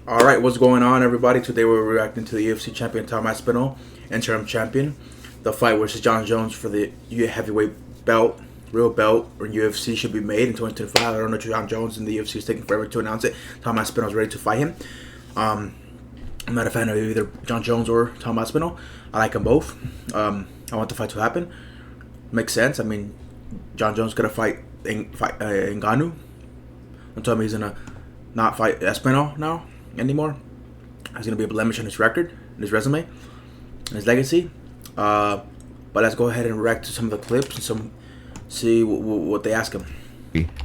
Alright, what's going on, everybody? Today we're reacting to the UFC champion Tom Aspinall, interim champion. The fight versus Jon Jones for the heavyweight belt, real belt, in UFC should be made in 2025. I don't know if Jon Jones and the UFC is taking forever to announce it. Tom Aspinall is ready to fight him. I'm not a fan of either Jon Jones or Tom Aspinall. I like them both. I want the fight to happen. Makes sense. I mean, Jon Jones gonna fight Ngannou. Don't tell me he's gonna not fight Aspinall now anymore. He's gonna be a blemish on his record, in his resume, and his legacy. But let's go ahead and react to some of the clips and see what they ask him.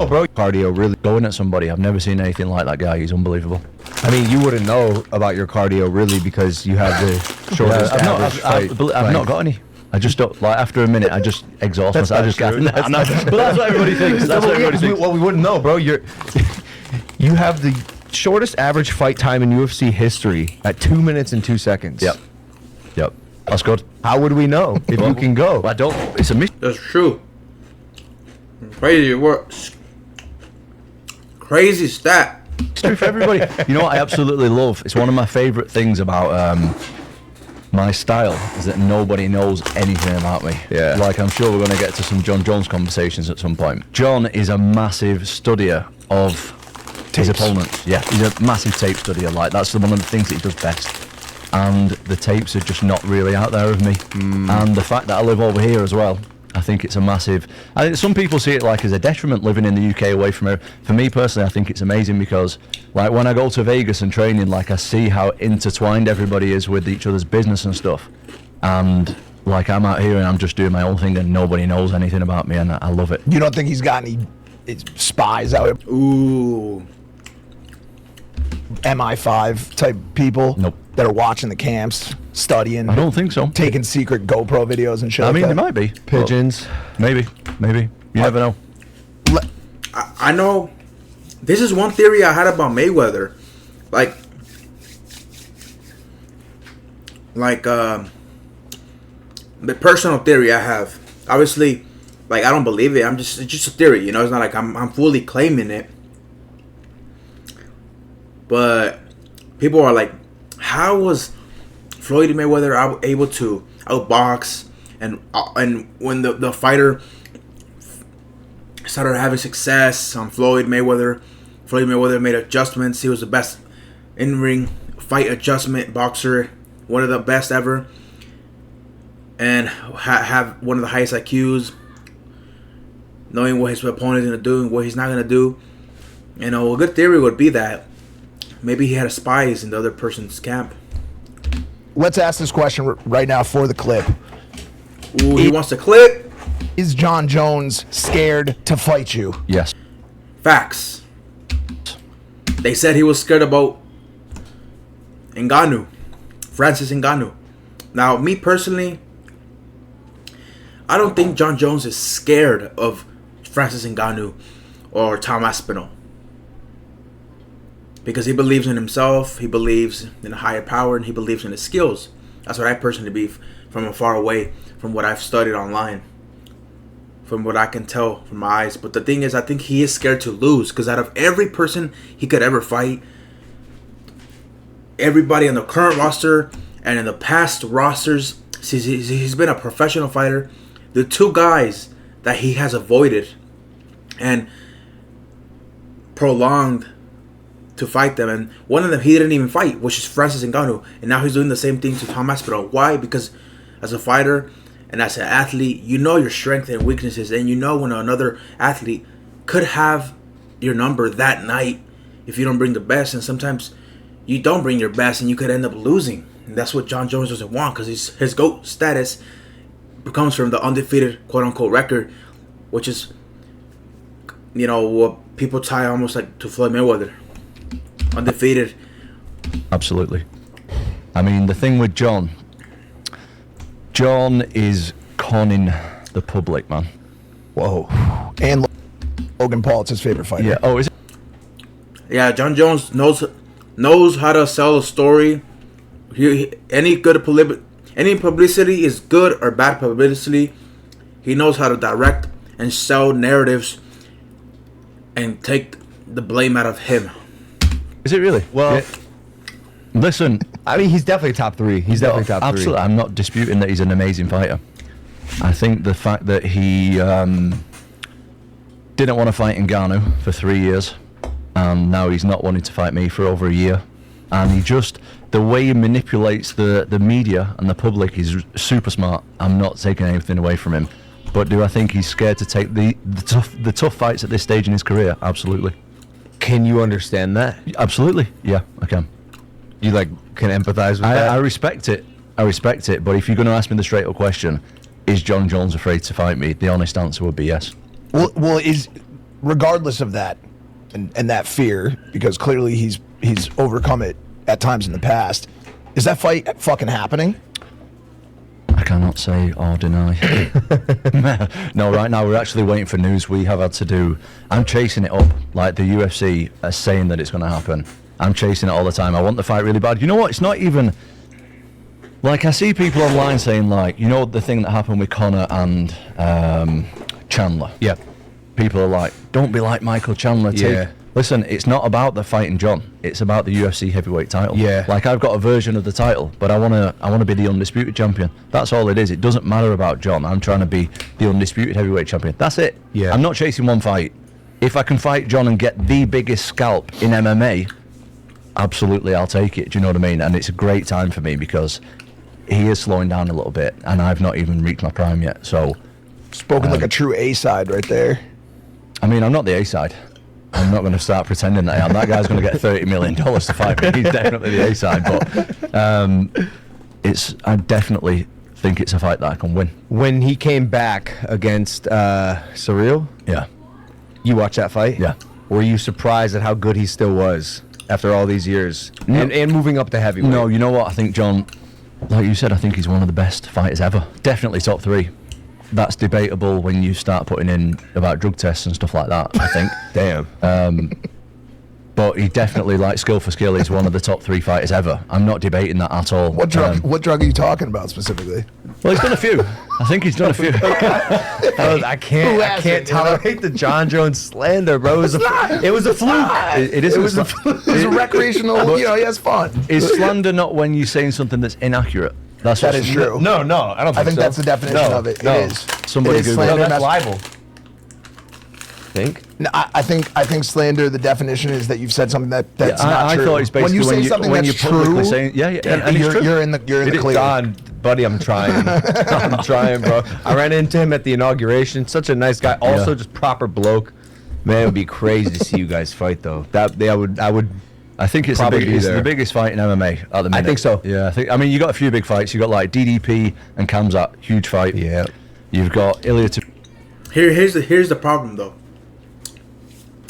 Oh, bro, cardio really going at somebody. I've never seen anything like that guy. He's unbelievable. I mean, you wouldn't know about your cardio really because you have the shortest average fight. I've not got any. I just don't, like, after a minute, I just exhaust myself. I just get. But that's what everybody thinks. That's what everybody thinks. Well, we wouldn't know, bro. You have the shortest average fight time in UFC history at 2 minutes and 2 seconds. Yep. That's good. How would we know if you can go? I don't. It's a mystery. That's true. Crazy works. Crazy stat. For everybody. You know what I absolutely love? It's one of my favorite things about my style is that nobody knows anything about me. Yeah. Like, I'm sure we're going to get to some Jon Jones conversations at some point. Jon is a massive studier of his opponents. Yeah, he's a massive tape studier. Like, that's one of the things that he does best. And the tapes are just not really out there of me. And the fact that I live over here as well, I think it's a massive. I think some people see it like as a detriment living in the UK away from here. For me personally, I think it's amazing because, like, when I go to Vegas and training, like, I see how intertwined everybody is with each other's business and stuff. And like, I'm out here and I'm just doing my own thing and nobody knows anything about me, and I love it. You don't think he's got any spies out here? Ooh. MI5 type people? Nope. That are watching the camps, studying. I don't think so. Taking secret GoPro videos and shit. I mean, like there might be Pigeons. Maybe. You never know. I know. This is one theory I had about Mayweather. The personal theory I have. Obviously, like, I don't believe it. It's just a theory, you know. It's not like I'm fully claiming it. But people are like, how was Floyd Mayweather able to outbox and when the fighter started having success on Floyd Mayweather made adjustments. He was the best in-ring fight adjustment boxer, one of the best ever, and have one of the highest IQs, knowing what his opponent is going to do and what he's not going to do. You know, a good theory would be that maybe he had spies in the other person's camp. Let's ask this question right now for the clip. Ooh, he wants to clip. Is Jon Jones scared to fight you? Yes. Facts. They said he was scared about Ngannou, Francis Ngannou. Now, me personally, I don't think Jon Jones is scared of Francis Ngannou or Tom Aspinall. Because he believes in himself, he believes in a higher power, and he believes in his skills. That's what I personally believe from afar away, from what I've studied online, from what I can tell from my eyes. But the thing is, I think he is scared to lose, because out of every person he could ever fight, everybody on the current roster and in the past rosters, he's been a professional fighter. The two guys that he has avoided and prolonged to fight them, and one of them he didn't even fight, which is Francis Ngannou, and now he's doing the same thing to Tom Aspinall. Why? Because as a fighter and as an athlete, you know your strengths and weaknesses, and you know when another athlete could have your number that night if you don't bring the best, and sometimes you don't bring your best and you could end up losing. And that's what Jon Jones doesn't want, because his GOAT status comes from the undefeated quote-unquote record, which is, you know, what people tie almost like to Floyd Mayweather. Undefeated. Absolutely. I mean, the thing with Jon is conning the public, man. Whoa. And Logan Paul, it's his favorite fighter. Yeah. Oh, is it? Yeah, Jon Jones knows how to sell a story. Any publicity is good or bad publicity. He knows how to direct and sell narratives and take the blame out of him. Is it really? Well, Listen, I mean, he's definitely top 3. He's definitely top 3. absolutely. I'm not disputing that he's an amazing fighter. I think the fact that he didn't want to fight Ngannou for 3 years, and now he's not wanting to fight me for over a year, and he just, the way he manipulates the media and the public is super smart. I'm not taking anything away from him, but do I think he's scared to take the tough fights at this stage in his career? Absolutely. Can you understand that? Absolutely. Yeah, I can. You can empathize with that? I respect it. I respect it. But if you're going to ask me the straight up question, is Jon Jones afraid to fight me? The honest answer would be yes. Well, is regardless of that and that fear, because clearly he's overcome it at times in the past. Is that fight fucking happening? I cannot say or deny. No, right now we're actually waiting for news. We have had to do. I'm chasing it up. Like the UFC are saying that it's going to happen. I'm chasing it all the time. I want the fight really bad. You know what? It's not even. Like, I see people online saying, like, you know, the thing that happened with Conor and Chandler. Yeah. People are like, don't be like Michael Chandler. Yeah. Listen, it's not about the fighting John. It's about the UFC heavyweight title. Yeah. Like, I've got a version of the title, but I wanna be the undisputed champion. That's all it is. It doesn't matter about John. I'm trying to be the undisputed heavyweight champion. That's it. Yeah. I'm not chasing one fight. If I can fight John and get the biggest scalp in MMA, absolutely, I'll take it. Do you know what I mean? And it's a great time for me because he is slowing down a little bit, and I've not even reached my prime yet. So, Spoken like a true A-side right there. I mean, I'm not the A-side. I'm not going to start pretending that I am. That guy's going to get $30 million to fight me. He's definitely the A-side, but I definitely think it's a fight that I can win. When he came back against Surreal, Yeah. you watched that fight? Yeah. Were you surprised at how good he still was after all these years? No. And moving up to heavyweight? No, you know what? I think John, like you said, I think he's one of the best fighters ever. Definitely top 3. That's debatable when you start putting in about drug tests and stuff like that, I think. Damn. But he definitely, like, skill for skill, is one of the top 3 fighters ever. I'm not debating that at all. What drug are you talking about specifically? Well, he's done a few. I think he's done a few. I can't tolerate the Jon Jones slander, bro. It was a fluke. It is. It was a recreational, he has fun. Is slander not when you're saying something that's inaccurate? That is true. No, I don't think so. I think that's the definition of it. No. It is. Somebody It is Google slander, it. That's that's- libel. Think? No, I think slander. The definition is that you've said something that's not I true. thought it's basically when you say something when that's you're publicly true, saying, and it's true. you're in the clear. Don, buddy, I'm trying. I'm trying, bro. I ran into him at the inauguration. Such a nice guy. Also, Yeah. just proper bloke. Man, it would be crazy to see you guys fight, though. I would. I think it's Probably be it's there. the biggest fight in MMA at the minute. I think so. Yeah, I mean, you got a few big fights. You got like DDP and Kamzat, huge fight. Yeah. You've got Ilya. Here's the problem though.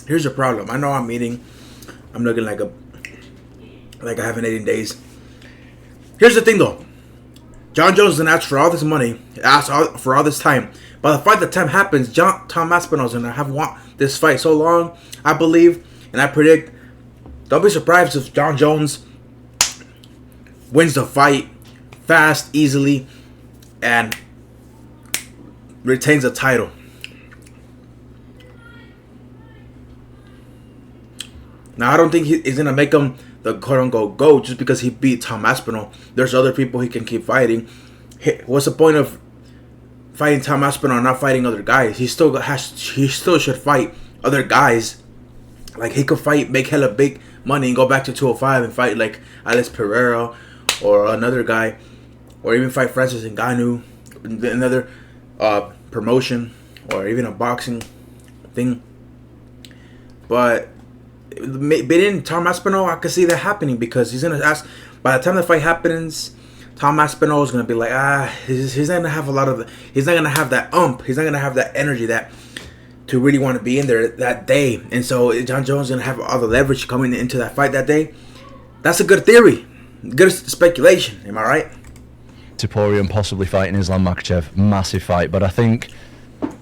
Here's the problem. I know I'm looking like I haven't 18 days. Here's the thing though. Jon Jones didn't ask for all this money, asked for all this time. By the fight, the time happens, Tom Aspinall is gonna want this fight so long. I believe and I predict. Don't be surprised if Jon Jones wins the fight fast, easily, and retains the title. Now, I don't think he's going to make him the quote-unquote GOAT just because he beat Tom Aspinall. There's other people he can keep fighting. What's the point of fighting Tom Aspinall and not fighting other guys? He still should fight other guys. Like, he could fight, make hella big money and go back to 205 and fight like Alex Pereira or another guy. Or even fight Francis Ngannuo, another promotion, or even a boxing thing. But beating Tom Aspinall, I could see that happening because he's gonna ask. By the time the fight happens, Tom Aspinall is gonna be like, he's not gonna have he's not gonna have that he's not gonna have that energy to really want to be in there that day. And so Jon Jones is gonna have all the leverage coming into that fight that day. That's a good theory, good speculation. Am I right? Taporian possibly fighting Islam Makhachev, massive fight. But I think,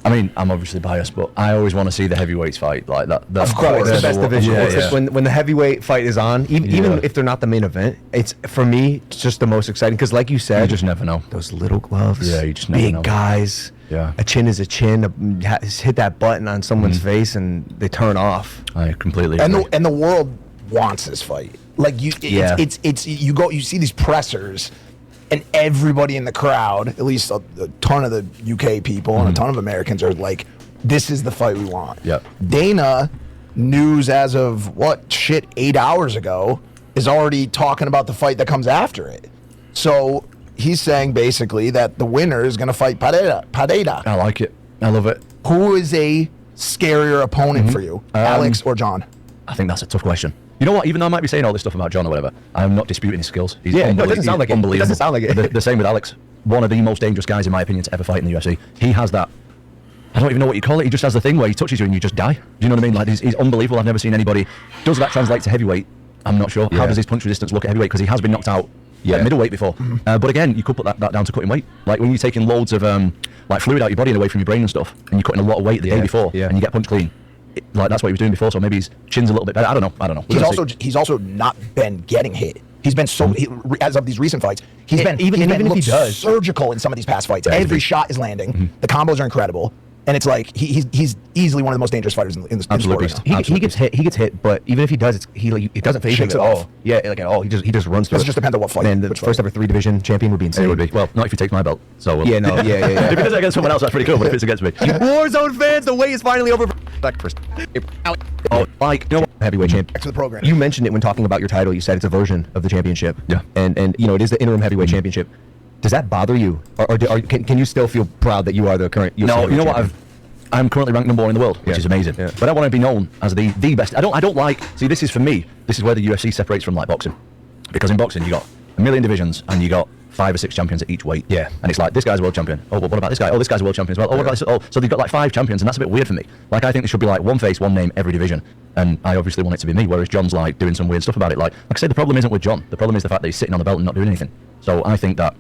I mean, I'm obviously biased, but I always want to see the heavyweights fight like that. Of course, it's the best division. Yeah, It's when the heavyweight fight is on, even if they're not the main event, it's for me it's just the most exciting because, like you said, You just never know. those little gloves, Yeah, you just never big know. guys. Yeah. A chin is a chin. Hit that button on someone's face and they turn off. I completely And agree. the world wants this fight. Like you go, you see these pressers, and everybody in the crowd, at least a ton of the UK people and a ton of Americans, are like, "This is the fight we want." Yeah. Dana, news as of 8 hours ago, is already talking about the fight that comes after it. So he's saying basically that the winner is going to fight Pereira. I like it. I love it. Who is a scarier opponent for you, Alex or Jon? I think that's a tough question. You know what? Even though I might be saying all this stuff about Jon or whatever, I'm not disputing his skills. He's it doesn't sound like it. Unbelievable. It doesn't sound like it. The same with Alex. One of the most dangerous guys, in my opinion, to ever fight in the UFC. He has that. I don't even know what you call it. He just has the thing where he touches you and you just die. Do you know what I mean? Like he's unbelievable. I've never seen anybody. Does that translate to heavyweight? I'm not sure. How does his punch resistance look at heavyweight? Because he has been knocked out at middleweight before. But again, you could put that down to cutting weight. Like when you're taking loads of like fluid out your body and away from your brain and stuff, and you're cutting a lot of weight the day before, and you get punched clean. Like that's what he was doing before. So maybe his chin's a little bit better. I don't know. He's also not been getting hit. He's been as of these recent fights, he's been even if he does surgical in some of these past fights. Every shot is landing. The combos are incredible. And it's like he's easily one of the most dangerous fighters in the sport right now. He gets hit, but even if he does, it doesn't phase him at all. Yeah, like at all. He just runs through. It just depends on what fight. And the first ever 3 division champion would be insane. It would be. Well, not if he takes my belt. So yeah. If it's against someone else, that's pretty cool. But if it's against me, Warzone fans, the wait is finally over. Heavyweight champion. Back to the program. You mentioned it when talking about your title. You said it's a version of the championship. Yeah. And it is the interim heavyweight championship. Does that bother you, or can you still feel proud that you are the current? No, you know what? I'm currently ranked #1 in the world, which is amazing. Yeah. But I want to be known as the best. I don't like. See, this is for me. This is where the UFC separates from like boxing, because in boxing you got a million divisions and you got 5 or 6 champions at each weight. Yeah. And it's like this guy's a world champion. Oh, well, what about this guy? Oh, this guy's a world champion as well. Oh, what about this? Oh, so they've got like 5 champions, and that's a bit weird for me. Like I think there should be like one face, one name, every division. And I obviously want it to be me. Whereas Jon's like doing some weird stuff about it. Like I say, the problem isn't with Jon. The problem is the fact that he's sitting on the belt and not doing anything. So I think that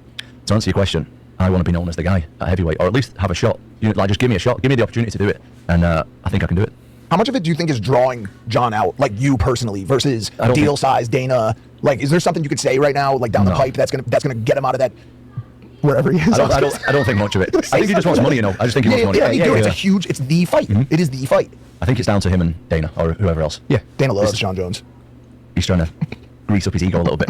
to answer your question, I want to be known as the guy at heavyweight, or at least have a shot. Just give me a shot. Give me the opportunity to do it, and I think I can do it. How much of it do you think is drawing Jon out, like you personally, versus deal size, Dana? Like, is there something you could say right now, like down the pipe, that's gonna get him out of that wherever he is? I don't think much of it. I think he just wants money. I just think he wants money. It's the fight. It is the fight. I think it's down to him and Dana or whoever else. Yeah, Dana loves Jon Jones. He's trying to grease up his ego a little bit.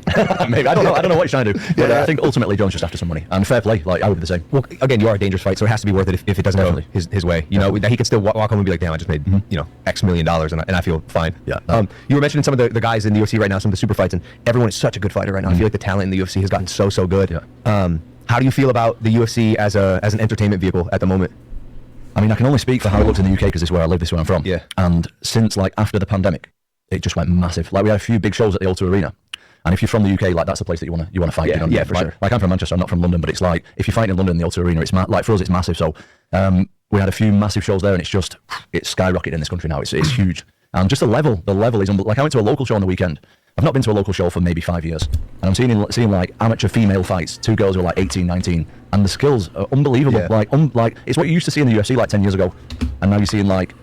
Maybe I don't know what he's trying to do. But I think ultimately Jon's just after some money. And fair play, like I would be the same. Well, again, you are a dangerous fight, so it has to be worth it if it doesn't go his way. You know, he could still walk home and be like, damn, I just made X million dollars and I feel fine. Yeah. You were mentioning some of the guys in the UFC right now, some of the super fights, and everyone is such a good fighter right now. I feel like the talent in the UFC has gotten so good. Yeah. How do you feel about the UFC as an entertainment vehicle at the moment? I mean, I can only speak for how it looks in the UK because this is where I live, this is where I'm from. Yeah. And since like after the pandemic, it just went massive. Like we had a few big shows at the O2 Arena. And if you're from the UK, like that's the place that you want to fight. Yeah, you know? for sure. Like I'm from Manchester, I'm not from London, but it's like if you're fighting in London in the O2 Arena, it's like for us it's massive. So we had a few massive shows there, and it's skyrocketed in this country now. It's huge, and just the level is like I went to a local show on the weekend. I've not been to a local show for maybe 5 years, and I'm seeing like amateur female fights, 2 girls who are like 18, 19, and the skills are unbelievable. Yeah. Like it's what you used to see in the UFC like 10 years ago, and now you're seeing like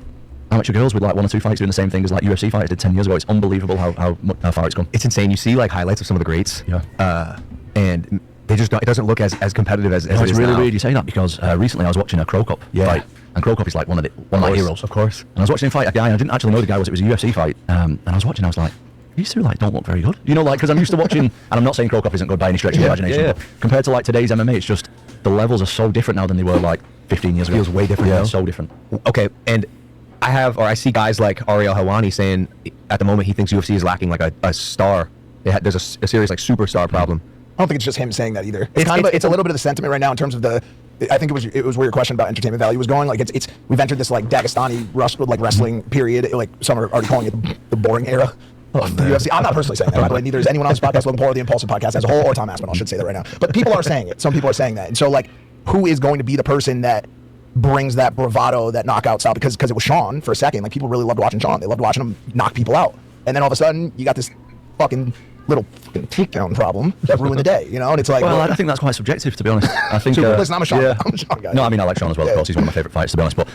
amateur girls with like 1 or 2 fights doing the same thing as like UFC fighters did 10 years ago. It's unbelievable how far it's gone. It's insane. You see like highlights of some of the greats, and they just it doesn't look as competitive as it is it's really now. weird you say that because recently I was watching a Crow Cop fight, and Crow Cop is like one of my heroes, of course. And I was watching him fight a guy, and I didn't actually know the guy it was a UFC fight, and I was watching, I was like, these two like don't look very good, you know, like because I'm used to watching, and I'm not saying Crow Cop isn't good by any stretch of the imagination, but compared to like today's MMA, it's just the levels are so different now than they were like 15 years ago. Feels way different. Yeah, now. so different. Okay, and I see guys like Ariel Helwani saying at the moment he thinks UFC is lacking like a star. There's a serious like superstar problem. I don't think it's just him saying that either. It's a little bit of the sentiment right now in terms of I think it was where your question about entertainment value was going. Like we've entered this like Dagestani wrestling period. Like some are already calling it the boring era of the UFC. I'm not personally saying that, by the way. Neither is anyone on this podcast, Logan Paul, or the Impulsive Podcast as a whole, or Tom Aspinall. I should say that right now. But people are saying it. Some people are saying that. And so like, who is going to be the person that brings that bravado, that knockout style? Because it was Sean for a second. Like people really loved watching Sean. They loved watching him knock people out. And then all of a sudden, you got this fucking little takedown problem that ruined the day, you know? And it's like, well, I think that's quite subjective, to be honest. I think. Listen, I'm a Sean guy. No, I mean I like Sean as well. Of course, he's one of my favourite fighters, to be honest. But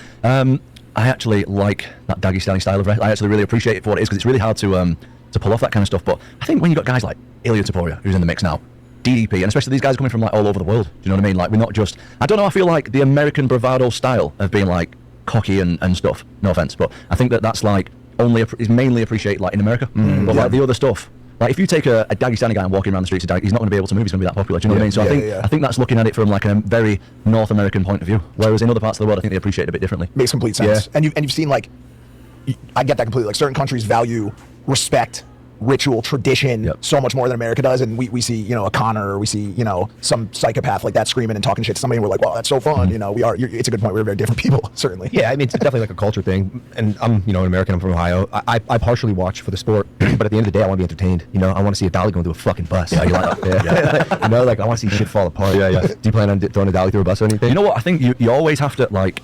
I actually like that Dagestani style of wrestling. I actually really appreciate it for what it is because it's really hard to pull off that kind of stuff. But I think when you got guys like Ilya Taporia, who's in the mix now, DDP, and especially these guys coming from like all over the world, do you know what I mean? Like we're not just. I don't know. I feel like the American bravado style of being like cocky and stuff. No offense, but I think that's like is mainly appreciated like in America. But like the other stuff, Like if you take a Dagestani guy and walk him around the streets of Dag, he's not going to be able to move. He's going to be that popular. Do you know what I mean? So I think that's looking at it from like a very North American point of view. Whereas in other parts of the world, I think they appreciate it a bit differently. Makes complete sense. Yeah. And you've seen like, I get that completely. Like certain countries value respect, ritual, tradition so much more than America does, and we see, you know, a Connor, or we see, you know, some psychopath like that screaming and talking shit to somebody, and we're like, wow, that's so fun. You know, it's a good point. We're very different people, certainly. Yeah, I mean, it's definitely like a culture thing. And I'm, you know, an American. I'm from Ohio. I partially watch for the sport, but at the end of the day, I want to be entertained. You know, I want to see a dolly going through a fucking bus. Yeah, you like that? Yeah. You know, like I want to see shit fall apart. Yeah. Do you plan on throwing a dolly through a bus or anything? You know what? I think you always have to like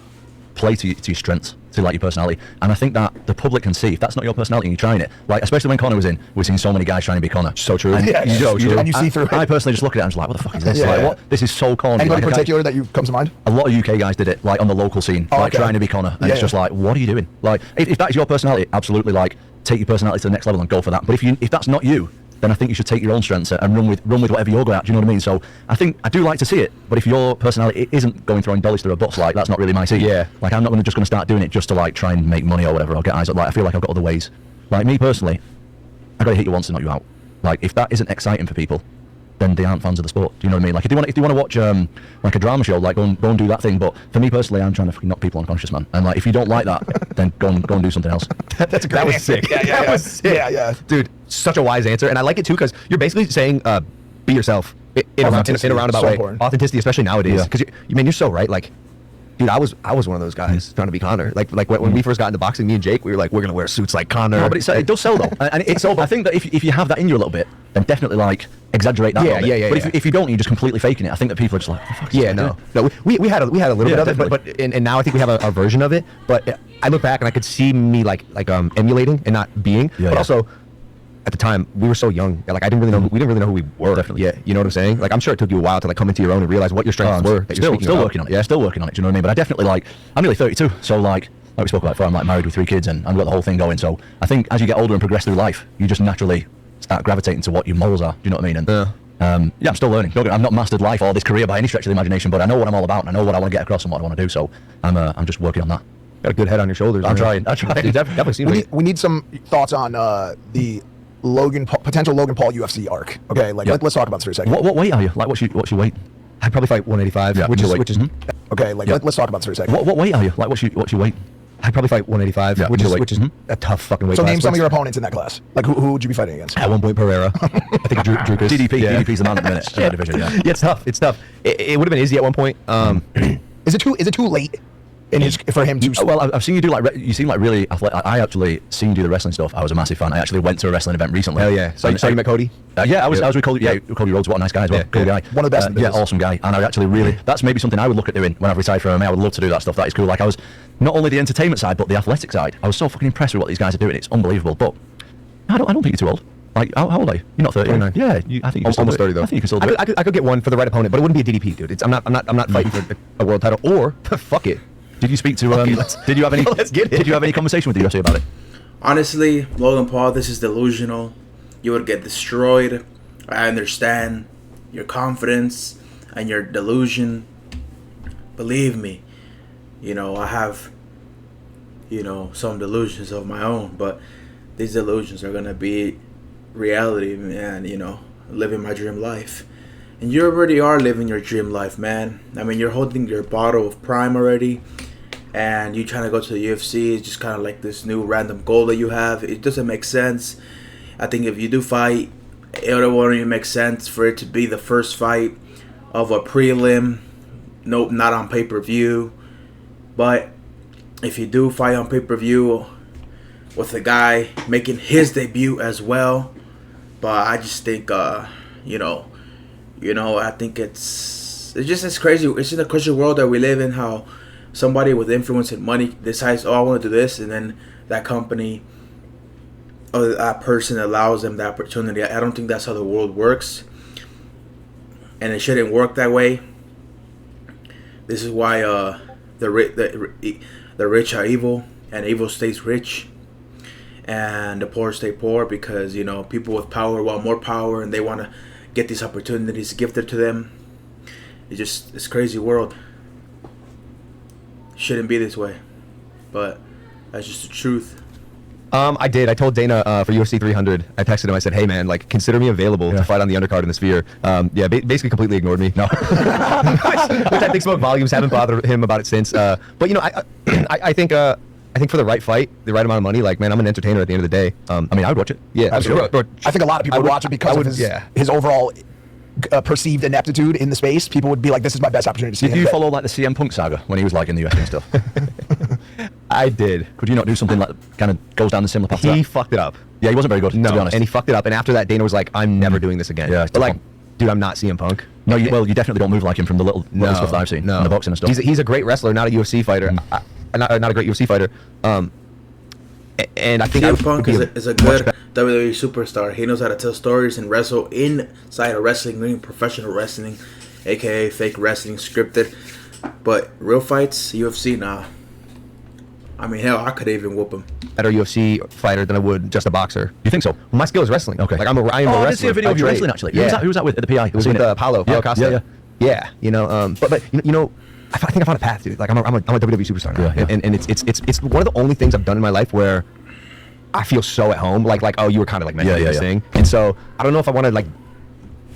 play to your strengths, to like your personality, and I think that the public can see if that's not your personality and you're trying it. Like especially when Connor was in, we've seen so many guys trying to be Connor. So true. And And you see through it. I personally just look at it and just like, what the fuck is this? Yeah, Like, yeah. what? This is so corny. Anybody Like, in particular that you comes to mind? a lot of UK guys did it, like on the local scene, like okay. trying to be Connor, and Yeah, it's just like, what are you doing? Like, if that is your personality, absolutely, like, take your personality to the next level and go for that. But if that's not you, then I think you should take your own strengths and run with whatever you're going at. Do you know what I mean? So I think I do like to see it, but if your personality isn't going throwing dollies through a bus, like that's not really my scene. Yeah. Like I'm not just going to start doing it just to like try and make money or whatever or get eyes. Like I feel like I've got other ways. Like me personally, I got to hit you once and knock you out. Like if that isn't exciting for people, then they aren't fans of the sport. Do you know what I mean? Like if you want to watch like a drama show, like go and do that thing. But for me personally, I'm trying to fucking knock people unconscious, man. And like if you don't like that, then go and do something else. That's a great That was answer. sick. Yeah, That was sick. Yeah. Dude, such a wise answer, and I like it too because you're basically saying, be yourself in a roundabout so way. important. Authenticity, especially nowadays, Yeah. because you're so right. Like, dude, I was one of those guys trying to be Connor. Like when we first got into boxing, me and Jake, we were like, we're gonna wear suits like Connor. No, but it does sell though, and it's so. I think that if you have that in you a little bit, then definitely like exaggerate that. Yeah, a little bit. yeah, But yeah. if you don't, you're just completely faking it. I think that people are just like, what the fuck is this Yeah, guy doing? no. We had a little bit Yeah, of it, but and now I think we have a version of it. But I look back and I could see me like emulating and not being. Yeah, but yeah. also, at the time we were so young. Like we didn't really know who we were. Definitely. Yeah, you know what I'm saying? Like I'm sure it took you a while to like come into your own and realize what your strengths were. That you're Still speaking about. working on it. Yeah, still working on it. Do you know what I mean? But I definitely like. I'm nearly 32, so like we spoke about before, I'm like married with 3 kids and I've got the whole thing going. So I think as you get older and progress through life, you just naturally start gravitating to what your morals are. Do you know what I mean? And yeah, I'm still learning. I've not mastered life or this career by any stretch of the imagination, but I know what I'm all about and I know what I want to get across and what I want to do. So I'm just working on that. Got a good head on your shoulders. I'm man. trying. It definitely seems like We need some thoughts on the potential Logan Paul UFC arc. Okay, like Yeah. let's talk about this for a second. What weight are you? Like what's your weight? I'd probably fight 185, Yeah, which your weight. is Okay, like Yeah. let's talk about this for a second. What weight are you? Like what's your weight? I'd probably fight 185, Yeah, which your weight. is a tough fucking weight So class. name some of your opponents in that class. Like who would you be fighting against? At one point, Pereira. I think Drew Chris. DDP. Yeah. DDP's the man at the minute. Yeah, division. Yeah. Yeah, it's tough. It's tough. It would have been Izzy at one point. Is it too late for him to? Well, I've seen you do like you seem like really athletic. I actually seen you do the wrestling stuff. I was a massive fan. I actually went to a wrestling event recently. Hell yeah. So you met Cody? Yeah, I was with Cody. Yeah, Cody Rhodes. What a nice guy as well. Yeah, Cool yeah. guy. One of the best in the Yeah, business. awesome guy. And I actually really that's maybe something I would look at doing when I've retired from MMA. I would love to do that stuff. That is cool. Like I was not only the entertainment side but the athletic side. I was so fucking impressed with what these guys are doing. It's unbelievable. But I don't think you're too old. Like how old are you? You're not 30. 29. Yeah, I think you're Almost 30 though. I think you can still do it. I could get one for the right opponent, but it wouldn't be a DDP, dude. I'm not fighting for a world title or fuck it. Did you speak to did you have any Let's get it. Did you have any conversation with the UFC about it? Honestly, Logan Paul, this is delusional. You would get destroyed. I understand your confidence and your delusion. Believe me, I have, some delusions of my own, but these delusions are gonna be reality, man. Living my dream life. And you already are living your dream life, man. I mean, you're holding your bottle of Prime already, and you trying to go to the UFC. It's just kind of like this new random goal that you have. It doesn't make sense. I think if you do fight, it won't even make sense for it to be the first fight of a prelim. Nope, not on pay-per-view. But if you do fight on pay-per-view with a guy making his debut as well, but I just think, I think it's crazy. It's in the crazy world that we live in, how somebody with influence and money decides, I want to do this, and then that company or that person allows them the opportunity. I don't think that's how the world works, and it shouldn't work that way. This is why the rich are evil, and evil stays rich, and the poor stay poor, because people with power want more power, and they want to get these opportunities gifted to them. It's crazy world. Shouldn't be this way, but that's just the truth. I did. I told Dana for UFC 300. I texted him. I said, "Hey man, like consider me available to fight on the undercard in the Sphere." Basically completely ignored me. No, which I think spoke volumes. Haven't bothered him about it since. But you know, I think for the right fight, the right amount of money, like man, I'm an entertainer at the end of the day. I mean, I would watch it. Yeah, absolutely. I think a lot of people would watch it because of his overall perceived ineptitude in the space. People would be like, "This is my best opportunity to see him." Did you follow like the CM Punk saga when he was like in the UFC and stuff? I did. Could you not do something like kind of goes down the similar path? He fucked it up. Yeah, he wasn't very good. No, to be honest. And he fucked it up. And after that, Dana was like, "I'm never doing this again." Yeah, but like, dude, I'm not CM Punk. No, you definitely don't move like him from the little stuff that I've seen. No, in the boxing and stuff. He's a great wrestler, not a UFC fighter. Not a great UFC fighter. And I think CM Punk is a good WWE superstar. He knows how to tell stories and wrestle inside of wrestling, meaning professional wrestling, aka fake wrestling, scripted. But real fights, UFC, nah. I mean, hell, I could even whoop him. Better UFC fighter than I would just a boxer. You think so? My skill is wrestling. Okay. Like I am a wrestler. I did see a video of you wrestling actually. Yeah. Who was that with? The PI. It was with Paulo Costa. Yeah. You know, but you know, I think I found a path, dude. Like I'm a WWE superstar now. Yeah. And it's one of the only things I've done in my life where I feel so at home. Like oh, you were kind of like mentioning this thing. And so I don't know if I want to like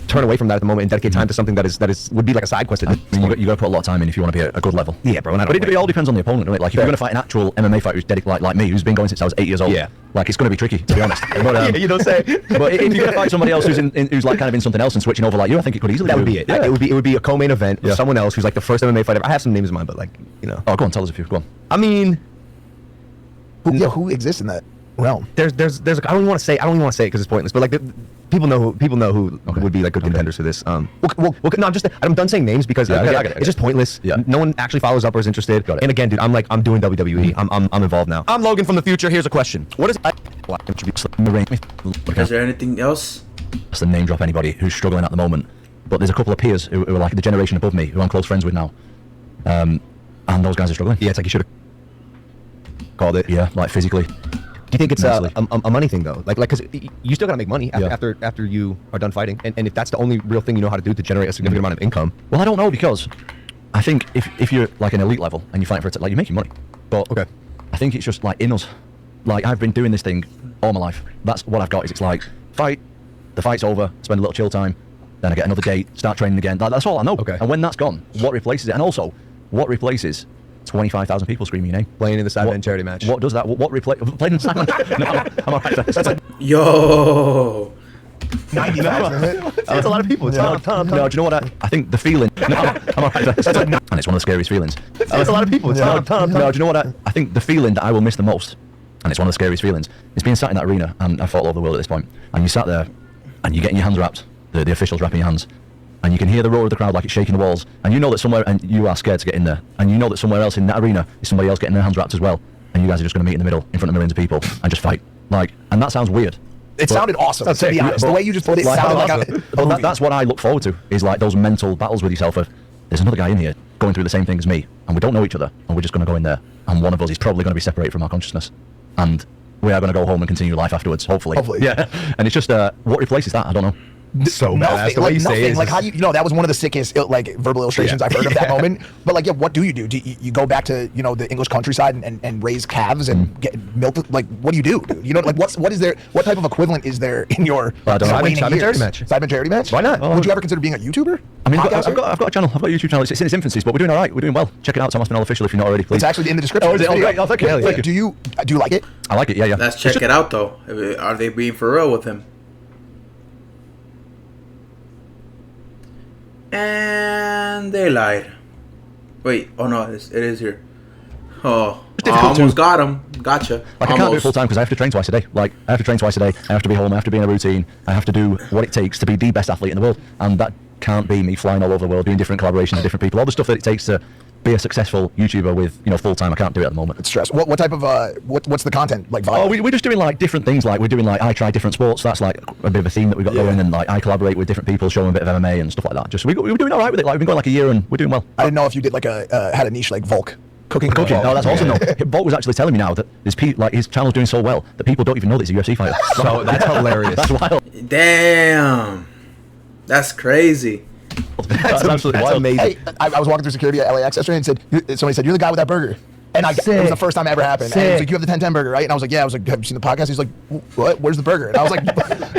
turn away from that at the moment and dedicate time to something that is would be like a side quest. I mean, you got to put a lot of time in if you want to be a good level. Yeah, bro. But it all depends on the opponent, right? Like if you're going to fight an actual MMA fighter who's dedicated like me, who's been going since I was 8 years old. Yeah. Like it's going to be tricky, to be honest. But, you don't say. But if you're going to fight somebody else who's like kind of in something else and switching over like you, I think it could easily. That would be it. Yeah. It would be a co-main event with someone else who's like the first MMA fighter. I have some names in mind, but like you know. Oh, go on, tell us a few. Go on. I mean, who exists in that realm? There's I don't even want to say it because it's pointless. But like people know who would be like good contenders for this. No, I'm done saying names because it's just pointless. Yeah. No one actually follows up or is interested. And again, dude, I'm doing WWE. I'm involved now. I'm Logan from the future. Here's a question. What is Is there anything else? Just to name drop anybody who's struggling at the moment. But there's a couple of peers who are like the generation above me who I'm close friends with now. And those guys are struggling. Yeah, it's like you should have called it. Yeah, like physically. Do you think it's a money thing though? Like, because you still gotta make money after you are done fighting, and if that's the only real thing you know how to do to generate a significant amount of income. Well, I don't know because I think if you're like an elite level and you fight for it, like you're making money. But I think it's just like in us. Like I've been doing this thing all my life. That's what I've got. Is it's like fight, the fight's over, spend a little chill time, then I get another date, start training again. That's all I know. Okay. And when that's gone, what replaces it? And also, what replaces 25,000 people screaming your name playing in the Sidemen charity match? What does that? What replace playing in the Sidemen? No, I'm alright. That's like, yo. 90,000. It's a lot of people. No, do you know what? I think the feeling. No, I'm alright. And it's one of the scariest feelings. It's a lot of people. No, do you know what? I think the feeling that I will miss the most, and it's one of the scariest feelings, is being sat in that arena, and I've fought all over the world at this point, and you sat there, and you're getting your hands wrapped, the officials wrapping your hands, and you can hear the roar of the crowd like it's shaking the walls, and you know that somewhere, and you are scared to get in there, and you know that somewhere else in that arena is somebody else getting their hands wrapped as well, and you guys are just going to meet in the middle in front of millions of people and just fight. Like, and that sounds weird. It sounded awesome, to be honest. The way you just put it sounded like a movie. That's what I look forward to, is like those mental battles with yourself of, there's another guy in here going through the same thing as me, and we don't know each other, and we're just going to go in there, and one of us is probably going to be separated from our consciousness, and we are going to go home and continue life afterwards, hopefully. Yeah. And it's just, what replaces that? I don't know. So bad. The way you say it, like how you know that was one of the sickest like verbal illustrations I've heard of that moment. But like, what do? Do you go back to the English countryside and raise calves and get milk? Like, what do you do? You know, like what is there? What type of equivalent is there in your Sidemen charity match? Sidemen charity match? Why not? Would you ever consider being a YouTuber? I mean, I've got a channel. I've got a YouTube channel. It's in its infancy, but we're doing all right. We're doing well. Check it out, Tom Aspinall official, if you're not already, please. It's actually in the description. Oh, is it? Okay. Oh, thank you. Thank you. Do you like it? I like it. Yeah. Let's check it out though. Are they being for real with him? And they lied. Wait, oh no, it is here. Oh, I almost got him. Gotcha. Like I can't do it full time because I have to train twice a day. Like I have to train twice a day. I have to be home. I have to be in a routine. I have to do what it takes to be the best athlete in the world, and that can't be me flying all over the world, doing different collaborations with different people. All the stuff that it takes to be a successful YouTuber with full time. I can't do it at the moment. It's stress. What type of what's the content like? Oh, we're just doing like different things. Like we're doing like I try different sports. That's like a bit of a theme that we got going, and like I collaborate with different people, showing a bit of MMA and stuff like that. Just we were doing all right with it. Like we've been going like a year and we're doing well. I didn't know if you did like had a niche like Volk. Cooking. No, that's awesome. No, Bolt was actually telling me now that his channel's doing so well that people don't even know that he's a UFC fighter. So that's hilarious. That's wild. Damn, that's crazy. That's absolutely wild. Amazing. Hey, I was walking through security at LAX yesterday and somebody said, "You're the guy with that burger." And it was the first time it ever happened. And he was like, you have the 10-10 burger, right? And I was like, yeah. I was like, have you seen the podcast? He's like, what? Where's the burger? And I was like,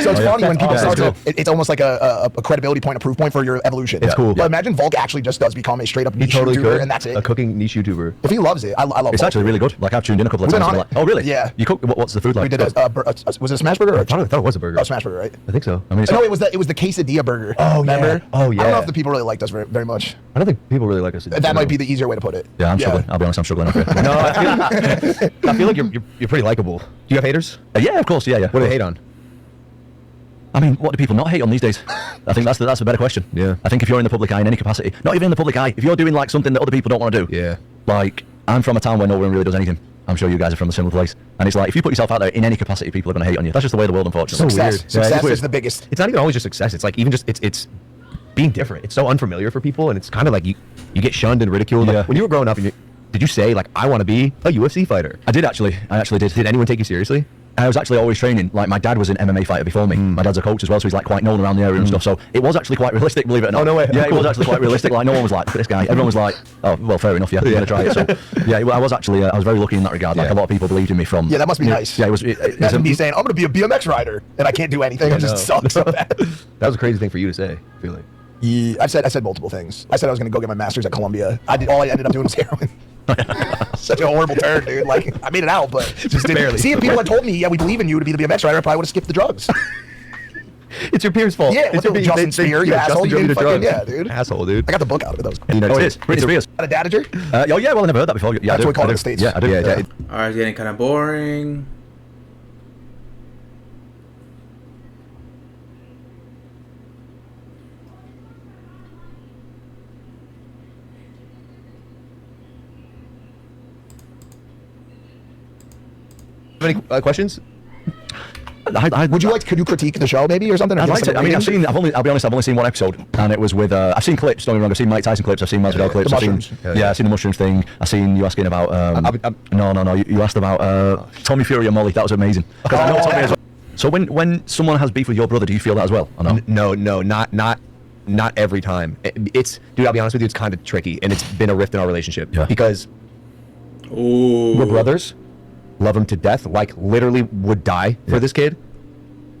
so it's funny when people start to, it's almost like a credibility point, a proof point for your evolution. It's cool. But imagine Volk actually just does become a straight up niche totally YouTuber, and that's it. A cooking niche YouTuber. If he loves it, I love it. It's actually really good. Like, I've tuned in a couple of times. Like, oh, really? Yeah. You cook? What's the food like? We did was it a smash burger? I thought it was a burger. Oh, smash burger, right? I think so. I mean, No, it was the quesadilla burger. Oh, remember? yeah. Oh, yeah. I don't know if the people really liked us very much. I don't think people really like us. That might be the easier way to put it. Yeah, I'm struggling. I'll be honest, I'm struggling. No, I feel like you're pretty likable. Do you have haters? Yeah, of course. Yeah. What do they hate on? I mean, what do people not hate on these days? I think that's a better question. Yeah. I think if you're in the public eye in any capacity, not even in the public eye, if you're doing like something that other people don't want to do. Yeah. Like, I'm from a town where no one really does anything. I'm sure you guys are from a similar place. And it's like, if you put yourself out there in any capacity, people are going to hate on you. That's just the way of the world, unfortunately. So weird. Success is the biggest. It's not even always just success. It's like even just it's being different. It's so unfamiliar for people, and it's kind of like you get shunned and ridiculed. Yeah. Like, when you were growing up, did you say like I want to be a UFC fighter? I actually did. Did anyone take you seriously? I was actually always training. Like, my dad was an MMA fighter before me. My dad's a coach as well, so he's like quite known around the area and stuff. So it was actually quite realistic, believe it or not. Oh, no way. Yeah, Cool. it was actually quite realistic. Like, no one was like, look at this guy. Everyone was like, oh, well, fair enough. Yeah, I'm gonna try it. So yeah, I was actually I was very lucky in that regard. Like, a lot of people believed in me from. Yeah, that must be nice. Yeah, it was. Imagine me saying, I'm going to be a BMX rider, and I can't do anything. I just suck so bad. That was a crazy thing for you to say. I feel like. Yeah, I said multiple things. I said I was going to go get my master's at Columbia. All I ended up doing was heroin. Such a horrible turn, dude. Like, I made it out, but just barely. See, if people had told me, yeah, we believe in you to be the BMX rider, I probably would have skipped the drugs. It's your peers' fault. Yeah, it's your Justin Spear, you asshole. You didn't fucking, yeah, dude. Asshole, dude. I got the book out of it. That was cool. Oh, it is. Britney Spears. Got a dadager? Oh yeah, well, I never heard that before. Yeah, That's what we call it in the States. Yeah, I do. Yeah. Alright, it's getting kind of boring. Any questions? Could you critique the show maybe or something? Or I'd give like us to. I mean, I'll be honest, I've only seen one episode, and it was with. I've seen clips. Don't get me wrong. I've seen Mike Tyson clips. I've seen Masvidal clips. The I've seen. mushrooms. I've seen the mushrooms thing. I've seen you asking about. No. You asked about Tommy Fury and Molly. That was amazing. Because I know Tommy as well. So when someone has beef with your brother, do you feel that as well? Or no? No, not every time. It's dude. I'll be honest with you. It's kind of tricky, and it's been a rift in our relationship because we're brothers. Love him to death. Like, literally would die for this kid.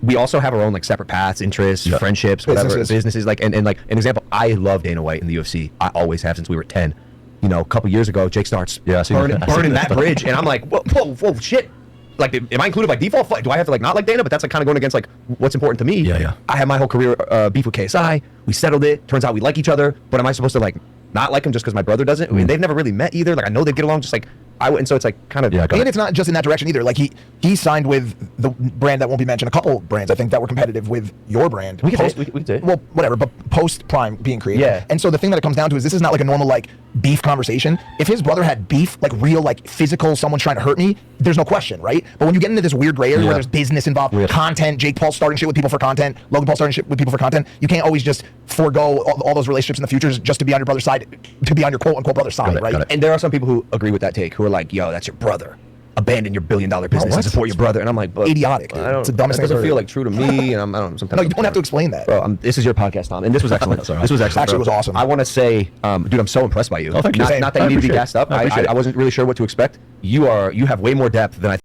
We also have our own like separate paths, interests, friendships, whatever, businesses. Like, and like an example, I love Dana White in the UFC. I always have since we were 10. You know, a couple years ago, Jake starts burning that bridge, and I'm like, whoa, shit. Like, am I included by default? Do I have to like not like Dana? But that's like kind of going against like what's important to me. Yeah. I have my whole career beef with KSI. We settled it. Turns out we like each other. But am I supposed to like not like him just because my brother doesn't? I mean, they've never really met either. Like, I know they get along. Just like I would, and so it's like kind of. And it's not just in that direction either. Like he signed with the brand that won't be mentioned. A couple brands I think that were competitive with your brand. We can say it. Well, whatever. But post Prime being created. Yeah. And so the thing that it comes down to is this is not like a normal like beef conversation. If his brother had beef, like real like physical, someone's trying to hurt me, there's no question, right? But when you get into this weird gray area where there's business involved, content, Jake Paul starting shit with people for content, Logan Paul starting shit with people for content, you can't always just forego all those relationships in the future just to be on your brother's side, to be on your quote unquote brother's side, right? And there are some people who agree with that take, who are like, yo, that's your brother. Abandon your billion-dollar business and support your brother. And I'm like, but idiotic, dude. It's the dumbest thing. It doesn't feel like true to me. And I don't know. Sometimes no, you don't have to explain that. Bro, this is your podcast, Tom. And this was excellent. This was excellent. Actually, it was awesome. I want to say, dude, I'm so impressed by you. Oh, thank you. Not that you need to be gassed up. I wasn't really sure what to expect. You have way more depth than I